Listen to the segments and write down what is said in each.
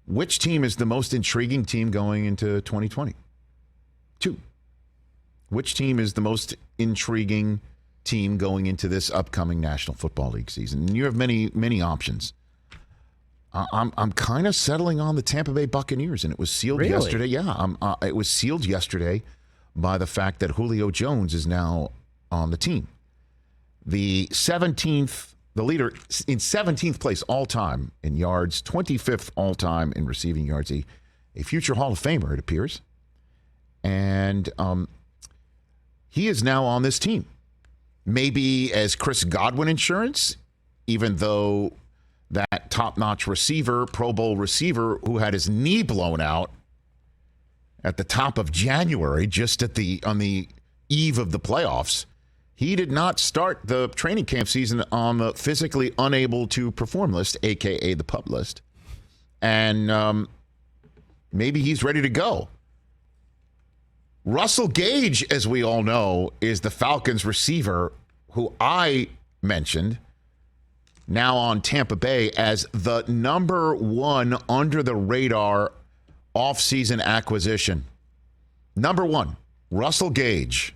Which team is the most intriguing team going into 2020? 2. Which team is the most intriguing team going into this upcoming National Football League season? And you have many options. I'm kind of settling on the Tampa Bay Buccaneers, and it was sealed yesterday. Yeah, it was sealed yesterday by the fact that Julio Jones is now on the team. The leader in 17th place all-time in yards, 25th all-time in receiving yards, a future Hall of Famer, it appears. And he is now on this team. Maybe as Chris Godwin insurance, even though that top-notch receiver, Pro Bowl receiver, who had his knee blown out at the top of January, just on the eve of the playoffs, he did not start the training camp season on the physically unable to perform list, a.k.a. the PUP list. And maybe he's ready to go. Russell Gage, as we all know, is the Falcons receiver who I mentioned, now on Tampa Bay, as the number one under-the-radar offseason acquisition. Number one, Russell Gage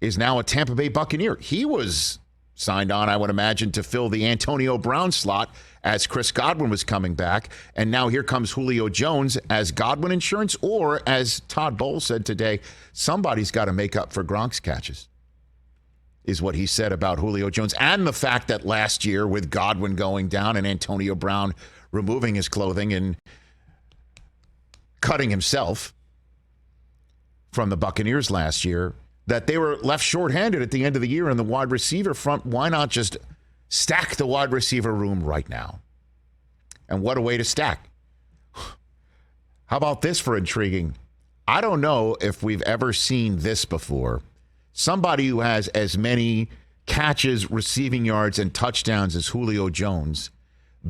is now a Tampa Bay Buccaneer. He was signed on, I would imagine, to fill the Antonio Brown slot as Chris Godwin was coming back. And now here comes Julio Jones as Godwin insurance, or as Todd Bowles said today, somebody's got to make up for Gronk's catches, is what he said about Julio Jones. And the fact that last year, with Godwin going down and Antonio Brown removing his clothing and cutting himself from the Buccaneers last year, that they were left shorthanded at the end of the year in the wide receiver front. Why not just stack the wide receiver room right now? And what a way to stack. How about this for intriguing? I don't know if we've ever seen this before. Somebody who has as many catches, receiving yards, and touchdowns as Julio Jones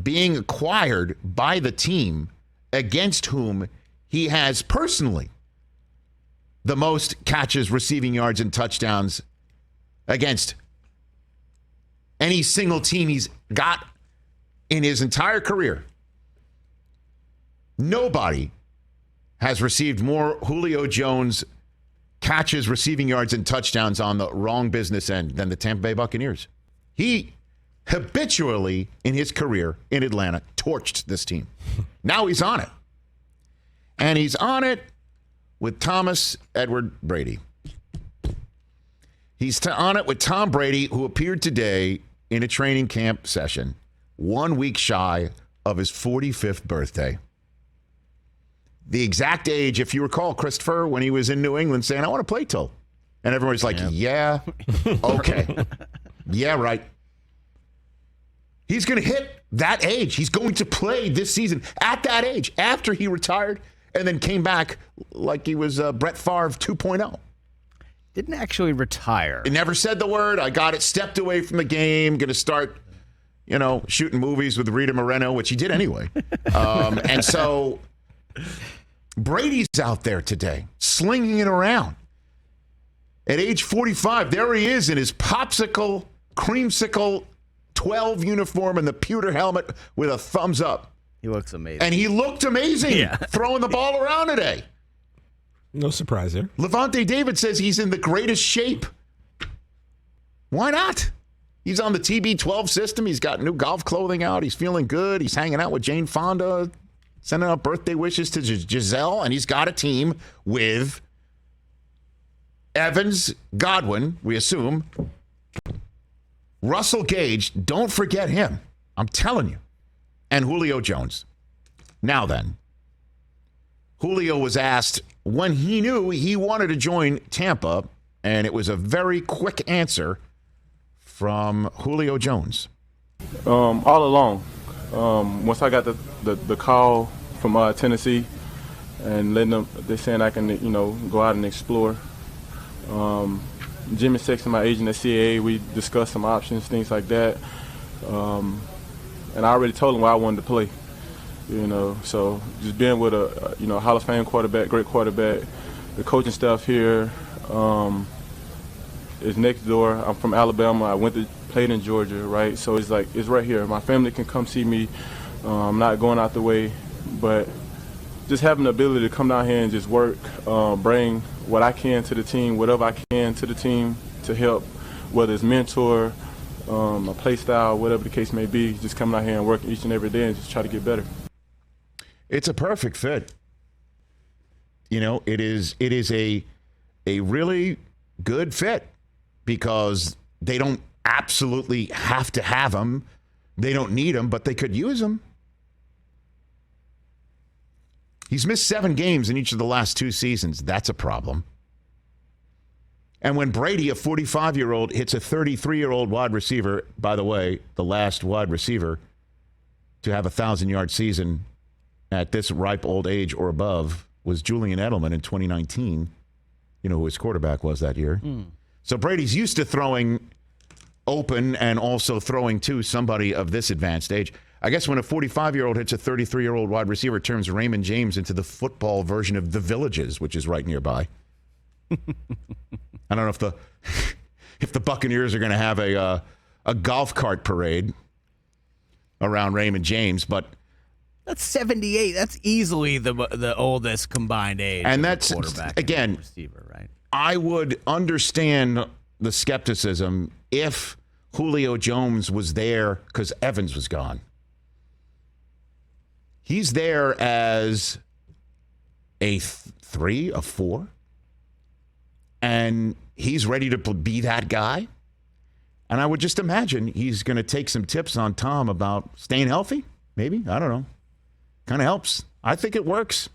being acquired by the team against whom he has personally the most catches, receiving yards, and touchdowns against any single team he's got in his entire career. Nobody has received more Julio Jones catches, receiving yards, and touchdowns on the wrong business end than the Tampa Bay Buccaneers. He habitually, in his career in Atlanta, torched this team. Now he's on it. And he's on it with Thomas Edward Brady. He's on it with Tom Brady, who appeared today in a training camp session, 1 week shy of his 45th birthday. The exact age, if you recall, Christopher, when he was in New England saying, I want to play till. And everybody's like, yeah, okay. Yeah, right. He's going to hit that age. He's going to play this season at that age after he retired and then came back like he was Brett Favre 2.0. Didn't actually retire. He never said the word. I got it. Stepped away from the game. Going to start, shooting movies with Rita Moreno, which he did anyway. And so Brady's out there today, slinging it around. At age 45, there he is in his popsicle, creamsicle 12 uniform and the pewter helmet with a thumbs up. He looks amazing. And he looked amazing throwing the ball around today. No surprise there. Levante David says he's in the greatest shape. Why not? He's on the TB12 system. He's got new golf clothing out. He's feeling good. He's hanging out with Jane Fonda, sending out birthday wishes to Giselle. And he's got a team with Evans, Godwin, we assume, Russell Gage. Don't forget him. I'm telling you. And Julio Jones. Now then, Julio was asked when he knew he wanted to join Tampa, and it was a very quick answer from Julio Jones. All along, once I got the call from Tennessee and they're saying I can, go out and explore. Jimmy Sexton, my agent at CAA, we discussed some options, things like that. And I already told him where I wanted to play, So just being with a Hall of Fame quarterback, great quarterback, the coaching staff here is next door. I'm from Alabama. I played in Georgia, right? So it's right here. My family can come see me. I'm not going out the way, but just having the ability to come down here and just work, bring what I can to the team, whatever I can to the team to help, whether it's mentor, a play style, whatever the case may be, just coming out here and working each and every day and just try to get better. It's a perfect fit. You know, it is a really good fit because they don't absolutely have to have him. They don't need him, but they could use him. He's missed 7 games in each of the last 2 seasons. That's a problem. And when Brady, a 45-year-old, hits a 33-year-old wide receiver, by the way, the last wide receiver to have a 1,000-yard season at this ripe old age or above was Julian Edelman in 2019. You know who his quarterback was that year. So Brady's used to throwing open and also throwing to somebody of this advanced age. I guess when a 45-year-old hits a 33-year-old wide receiver, turns Raymond James into the football version of The Villages, which is right nearby. I don't know if the Buccaneers are going to have a golf cart parade around Raymond James, but That's 78. That's easily the oldest combined age. And of that's a quarterback again, and receiver, right? I would understand the skepticism if Julio Jones was there because Evans was gone. He's there as a 3, a 4, and he's ready to be that guy. And I would just imagine he's going to take some tips on Tom about staying healthy, maybe. I don't know. Kind of helps. I think it works.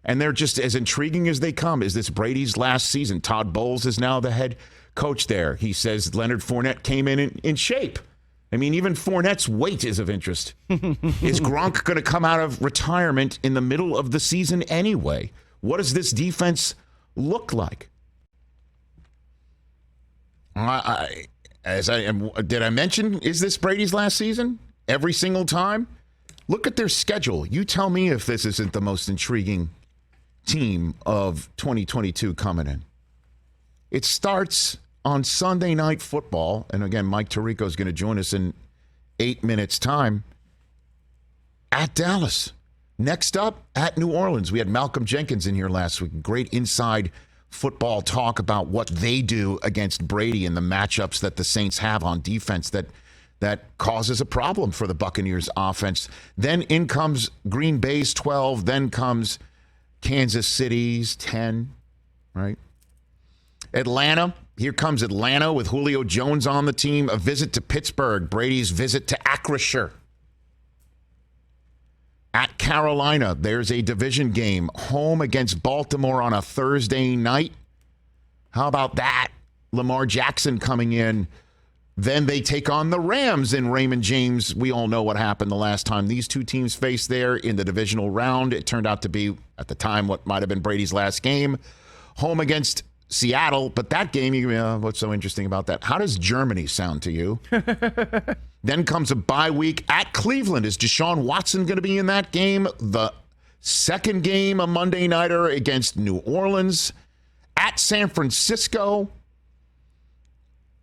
And they're just as intriguing as they come. Is this Brady's last season? Todd Bowles is now the head coach there. He says Leonard Fournette came in shape. I mean, even Fournette's weight is of interest. Is Gronk going to come out of retirement in the middle of the season anyway? What does this defense look like? Did I mention, is this Brady's last season? Every single time? Look at their schedule. You tell me if this isn't the most intriguing team of 2022 coming in. It starts on Sunday Night Football, and again, Mike Tirico is going to join us in 8 minutes' time, at Dallas. Next up, at New Orleans. We had Malcolm Jenkins in here last week. Great inside football talk about what they do against Brady and the matchups that the Saints have on defense that causes a problem for the Buccaneers offense. Then in comes Green Bay's 12, then comes Kansas City's 10, right? Atlanta, here comes Atlanta with Julio Jones on the team. A visit to Pittsburgh, Brady's visit to Acrisure. At Carolina, there's a division game, home against Baltimore on a Thursday night. How about that? Lamar Jackson coming in. Then they take on the Rams in Raymond James. We all know what happened the last time these two teams faced there in the divisional round. It turned out to be, at the time, what might have been Brady's last game. Home against Seattle. But that game, what's so interesting about that? How does Germany sound to you? Then comes a bye week at Cleveland. Is Deshaun Watson going to be in that game? The second game, a Monday nighter against New Orleans. At San Francisco.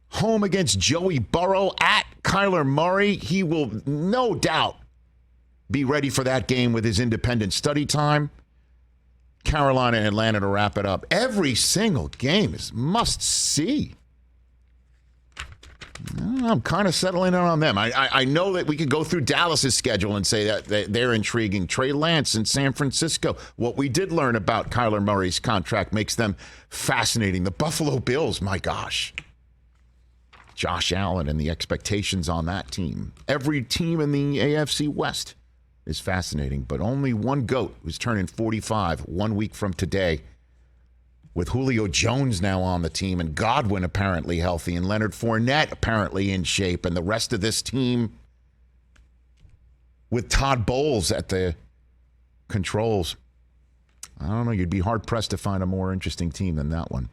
Home against Joey Burrow. At Kyler Murray. He will no doubt be ready for that game with his independent study time. Carolina and Atlanta to wrap it up. Every single game is must see. I'm kind of settling in on them. I know that we could go through Dallas's schedule and say that they're intriguing. Trey Lance in San Francisco. What we did learn about Kyler Murray's contract makes them fascinating. The Buffalo Bills, my gosh. Josh Allen and the expectations on that team. Every team in the AFC West is fascinating, but only one GOAT who's turning 45 1 week from today, with Julio Jones now on the team and Godwin apparently healthy and Leonard Fournette apparently in shape, and the rest of this team with Todd Bowles at the controls. I don't know. You'd be hard-pressed to find a more interesting team than that one.